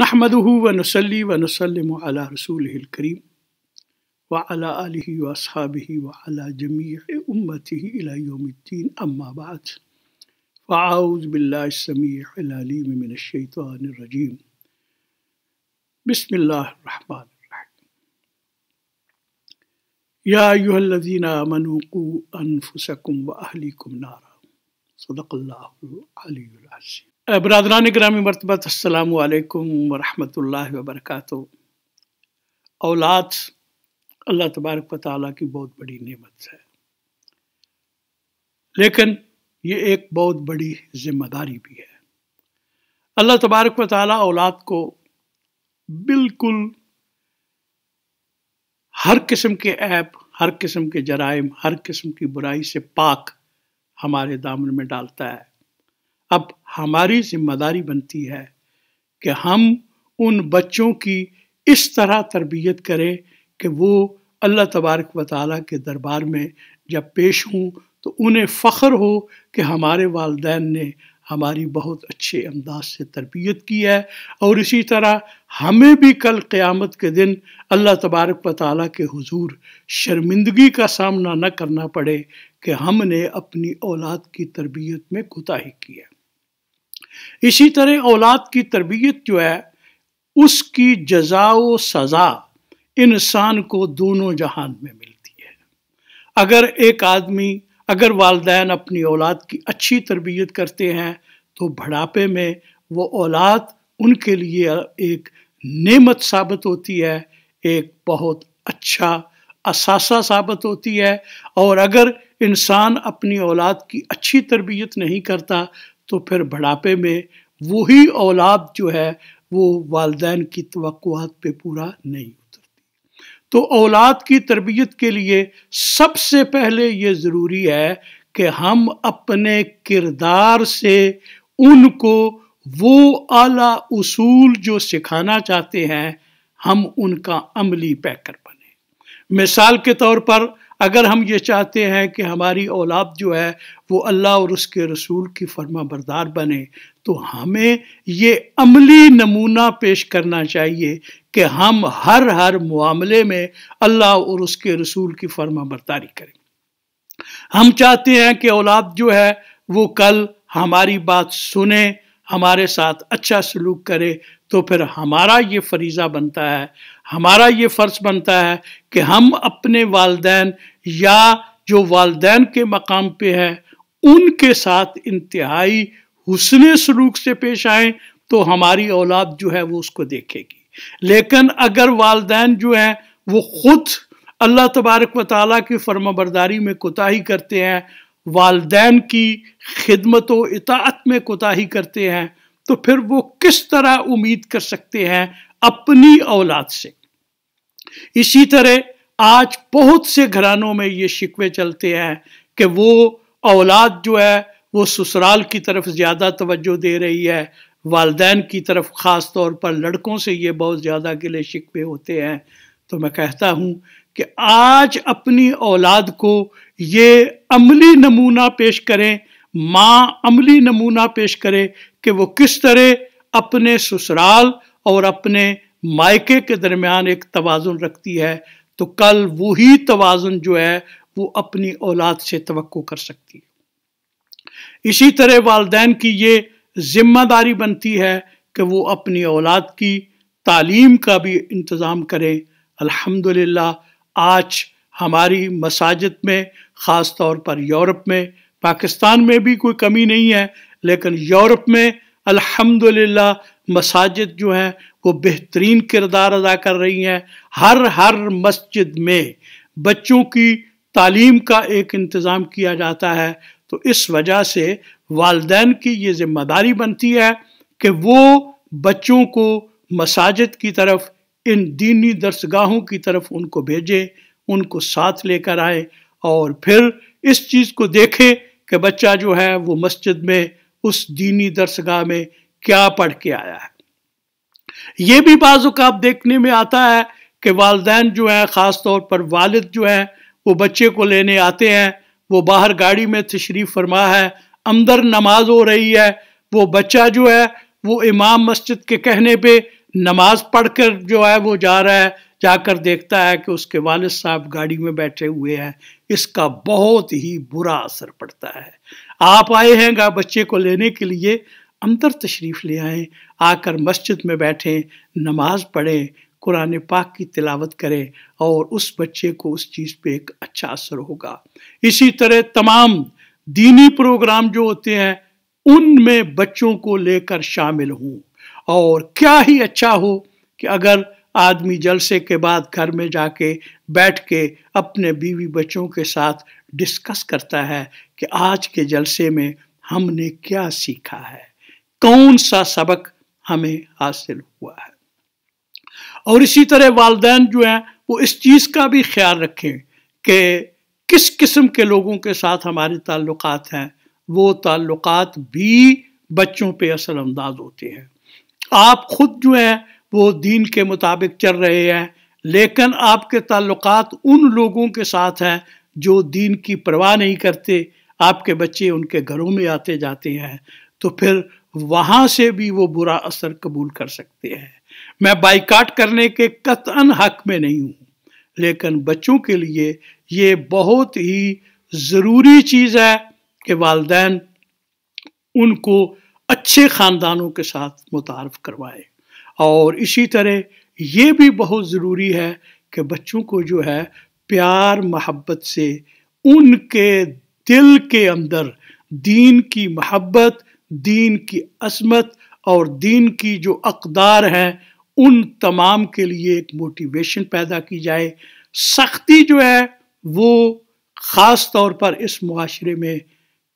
नहमदुहु व नुसल्ली व नुसल्लिमु अला रसूलिहिल करीम व अला आलिहि व अस्हाबिहि व अला जमीइ उम्मतिहि इला यौमिद्दीन अम्मा बाद फ़अऊज़ु बिल्लाहि स्समीइल अलीम मिनश शैतानिर रजीम बिस्मिल्लाहिर रहमानिर रहीम या अय्युहल्लज़ीना आमनू क़ू अनफुसकुम व अहलीकुम नारा सदक़ल्लाहुल अलीयुल अज़ीम। बरादरान गिरामी मर्तबत अस्सलामु अलैकुम व रहमतुल्लाहि व बरकातुहू। औलाद अल्लाह तबारक व तआला की बहुत बड़ी नेमत है, लेकिन ये एक बहुत बड़ी जिम्मेदारी भी है। अल्लाह तबारक व तआला औलाद को बिल्कुल हर किस्म के ऐब, हर किस्म के जराइम, हर किस्म की बुराई से पाक हमारे दामन में डालता है। अब हमारी जिम्मेदारी बनती है कि हम उन बच्चों की इस तरह तरबियत करें कि वो अल्लाह तबारक व तआला के दरबार में जब पेश हों तो उन्हें फ़ख्र हो कि हमारे वालिदैन ने हमारी बहुत अच्छे अंदाज से तरबियत की है, और इसी तरह हमें भी कल क़यामत के दिन अल्लाह तबारक व तआला के हुजूर शर्मिंदगी का सामना न करना पड़े कि हमने अपनी औलाद की तरबियत में कोताही की है। इसी तरह औलाद की तरबियत जो है उसकी जज़ा व सज़ा इंसान को दोनों जहान में मिलती है। अगर वालिदैन अपनी औलाद की अच्छी तरबियत करते हैं तो बुढ़ापे में वो औलाद उनके लिए एक नेमत साबित होती है, एक बहुत अच्छा असासा साबित होती है। और अगर इंसान अपनी औलाद की अच्छी तरबियत नहीं करता तो फिर बुढ़ापे में वही औलाद जो है वो वालिदैन की तवक्कुआत पे पूरा नहीं उतरती। तो औलाद की तरबियत के लिए सबसे पहले ये ज़रूरी है कि हम अपने किरदार से उनको वो आला उसूल जो सिखाना चाहते हैं हम उनका अमली पैकर बने। मिसाल के तौर पर अगर हम ये चाहते हैं कि हमारी औलाद जो है वो अल्लाह और उसके रसूल की फर्मा बरदार बने तो हमें ये अमली नमूना पेश करना चाहिए कि हम हर मुआमले में अल्लाह और उसके रसूल की फर्मा बरदारी करें। हम चाहते हैं कि औलाद जो है वो कल हमारी बात सुने, हमारे साथ अच्छा सलूक करे, तो फिर हमारा ये फरीज़ा बनता है, हमारा ये फ़र्ज़ बनता है कि हम अपने वालिदैन या जो वालिदैन के मकाम पे है उनके साथ इंतहाई हुस्ने सलूक से पेश आएँ तो हमारी औलाद जो है वो उसको देखेगी। लेकिन अगर वालिदैन जो हैं वो खुद अल्लाह तबारक व तआला की फर्माबरदारी में कोताही करते हैं, वालिदैन की खिदमत व इताअत में कोताही करते हैं, तो फिर वो किस तरह उम्मीद कर सकते हैं अपनी औलाद से। इसी तरह आज बहुत से घरानों में ये शिकवे चलते हैं कि वो औलाद जो है वो ससुराल की तरफ ज़्यादा तवज्जो दे रही है, वालिदैन की तरफ ख़ास तौर पर लड़कों से ये बहुत ज़्यादा गिले शिकवे होते हैं। तो मैं कहता हूँ कि आज अपनी औलाद को ये अमली नमूना पेश करें, माँ अमली नमूना पेश करे कि वो किस तरह अपने ससुराल और अपने मायके के दरमियान एक तवाज़ुन रखती है, तो कल वही तवाज़ुन जो है वो अपनी औलाद से तवक्को कर सकती है। इसी तरह वालिदैन की ये जिम्मेदारी बनती है कि वो अपनी औलाद की तालीम का भी इंतज़ाम करें। अल्हम्दुलिल्लाह आज हमारी मसाजिद में ख़ास तौर पर यूरोप में, पाकिस्तान में भी कोई कमी नहीं है, लेकिन यूरोप में अल्हम्दुलिल्लाह मसाजिद जो हैं वो बेहतरीन किरदार अदा कर रही हैं। हर मस्जिद में बच्चों की तालीम का एक इंतज़ाम किया जाता है। तो इस वजह से वालिदैन की ये जिम्मेदारी बनती है कि वो बच्चों को मसाजिद की तरफ, इन दीनी दरसगाहों की तरफ उनको भेजें, उनको साथ लेकर आए और फिर इस चीज़ को देखें कि बच्चा जो है वो मस्जिद में उस दीनी दरसगाह में क्या पढ़ के आया है। ये भी बाज़ औक़ात देखने में आता है कि वालिदैन जो हैं, ख़ास तौर पर वालिद जो हैं, वो बच्चे को लेने आते हैं, वो बाहर गाड़ी में तशरीफ़ फरमा है, अंदर नमाज हो रही है, वो बच्चा जो है वो इमाम मस्जिद के कहने पे نماز پڑھ کر جو ہے وہ جا رہا ہے، جا کر دیکھتا ہے کہ اس کے والد صاحب گاڑی میں بیٹھے ہوئے ہیں، اس کا بہت ہی برا اثر پڑتا ہے۔ آپ آئے ہیں گا بچے کو لینے کے لیے، اندر تشریف لے آئیں، آ کر مسجد میں بیٹھیں، نماز پڑھیں، قرآن پاک کی تلاوت کریں، اور اس بچے کو اس چیز پہ ایک اچھا اثر ہوگا۔ اسی طرح تمام دینی پروگرام جو ہوتے ہیں ان میں بچوں کو لے کر شامل ہوں، اور کیا ہی اچھا ہو کہ اگر آدمی جلسے کے بعد گھر میں جا کے بیٹھ کے اپنے بیوی بچوں کے ساتھ ڈسکس کرتا ہے کہ آج کے جلسے میں ہم نے کیا سیکھا ہے، کون سا سبق ہمیں حاصل ہوا ہے۔ اور اسی طرح والدین جو ہیں وہ اس چیز کا بھی خیال رکھیں کہ کس قسم کے لوگوں کے ساتھ ہمارے تعلقات ہیں، وہ تعلقات بھی بچوں پہ اثر انداز ہوتے ہیں۔ آپ خود جو ہیں وہ دین کے مطابق چل رہے ہیں، لیکن آپ کے تعلقات ان لوگوں کے ساتھ ہیں جو دین کی پرواہ نہیں کرتے، آپ کے بچے ان کے گھروں میں آتے جاتے ہیں، تو پھر وہاں سے بھی وہ برا اثر قبول کر سکتے ہیں۔ میں بائیکاٹ کرنے کے قطعاً حق میں نہیں ہوں، لیکن بچوں کے لیے یہ بہت ہی ضروری چیز ہے کہ والدین ان کو اچھے خاندانوں کے ساتھ متعارف کروائیں، اور اسی طرح یہ بھی بہت ضروری ہے کہ بچوں کو جو ہے پیار محبت سے ان کے دل کے اندر دین کی محبت، دین کی عظمت اور دین کی جو اقدار ہیں ان تمام کے لیے ایک موٹیویشن پیدا کی جائے۔ سختی جو ہے وہ خاص طور پر اس معاشرے میں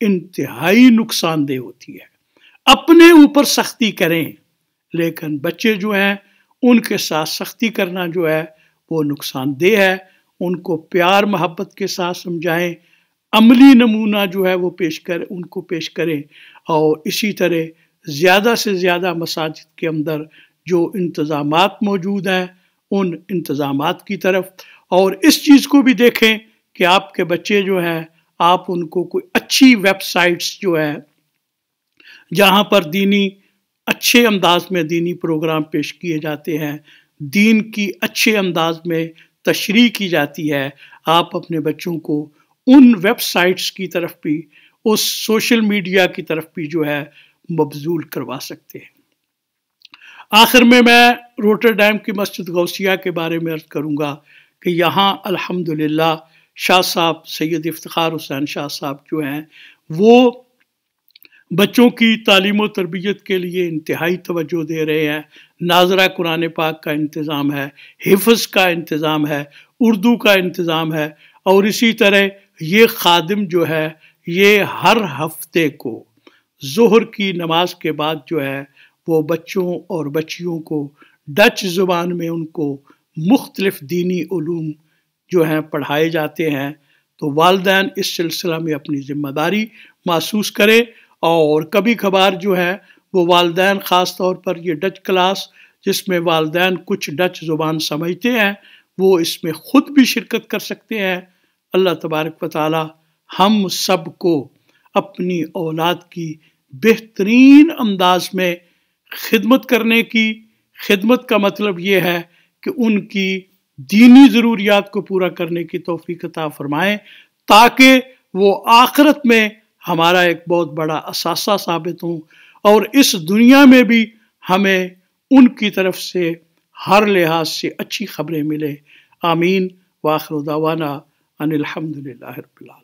انتہائی نقصان دہ ہوتی ہے۔ اپنے اوپر سختی کریں، لیکن بچے جو ہیں ان کے ساتھ سختی کرنا جو ہے وہ نقصان دہ ہے۔ ان کو پیار محبت کے ساتھ سمجھائیں، عملی نمونہ جو ہے وہ ان کو پیش کریں، اور اسی طرح زیادہ سے زیادہ مساجد کے اندر جو انتظامات موجود ہیں ان انتظامات کی طرف، اور اس چیز کو بھی دیکھیں کہ آپ کے بچے جو ہیں آپ ان کو کوئی اچھی ویب سائٹس جو ہے جہاں پر دینی اچھے انداز میں دینی پروگرام پیش کیے جاتے ہیں، دین کی اچھے انداز میں تشریح کی جاتی ہے، آپ اپنے بچوں کو ان ویب سائٹس کی طرف بھی، اس سوشل میڈیا کی طرف بھی جو ہے مبذول کروا سکتے ہیں۔ آخر میں روٹرڈیم کی مسجد غوثیہ کے بارے میں عرض کروں گا کہ یہاں الحمدللہ شاہ صاحب سید افتخار حسین شاہ صاحب جو ہیں وہ بچوں کی تعلیم و تربیت کے لیے انتہائی توجہ دے رہے ہیں۔ ناظرہ قرآن پاک کا انتظام ہے، حفظ کا انتظام ہے، اردو کا انتظام ہے، اور اسی طرح یہ خادم جو ہے یہ ہر ہفتے کو ظہر کی نماز کے بعد جو ہے وہ بچوں اور بچیوں کو ڈچ زبان میں ان کو مختلف دینی علوم جو ہیں پڑھائے جاتے ہیں۔ تو والدین اس سلسلہ میں اپنی ذمہ داری محسوس کریں، اور کبھی کبھار جو ہے وہ والدین خاص طور پر یہ ڈچ کلاس جس میں والدین کچھ ڈچ زبان سمجھتے ہیں وہ اس میں خود بھی شرکت کر سکتے ہیں۔ اللہ تبارک و تعالی ہم سب کو اپنی اولاد کی بہترین انداز میں خدمت کرنے کی، خدمت کا مطلب یہ ہے کہ ان کی دینی ضروریات کو پورا کرنے کی توفیق عطا فرمائیں، تاکہ وہ آخرت میں ہمارا ایک بہت بڑا اثاثہ ثابت ہوں، اور اس دنیا میں بھی ہمیں ان کی طرف سے ہر لحاظ سے اچھی خبریں ملیں۔ آمین۔ وآخر دعوانا ان الحمدللہ رب العالمین۔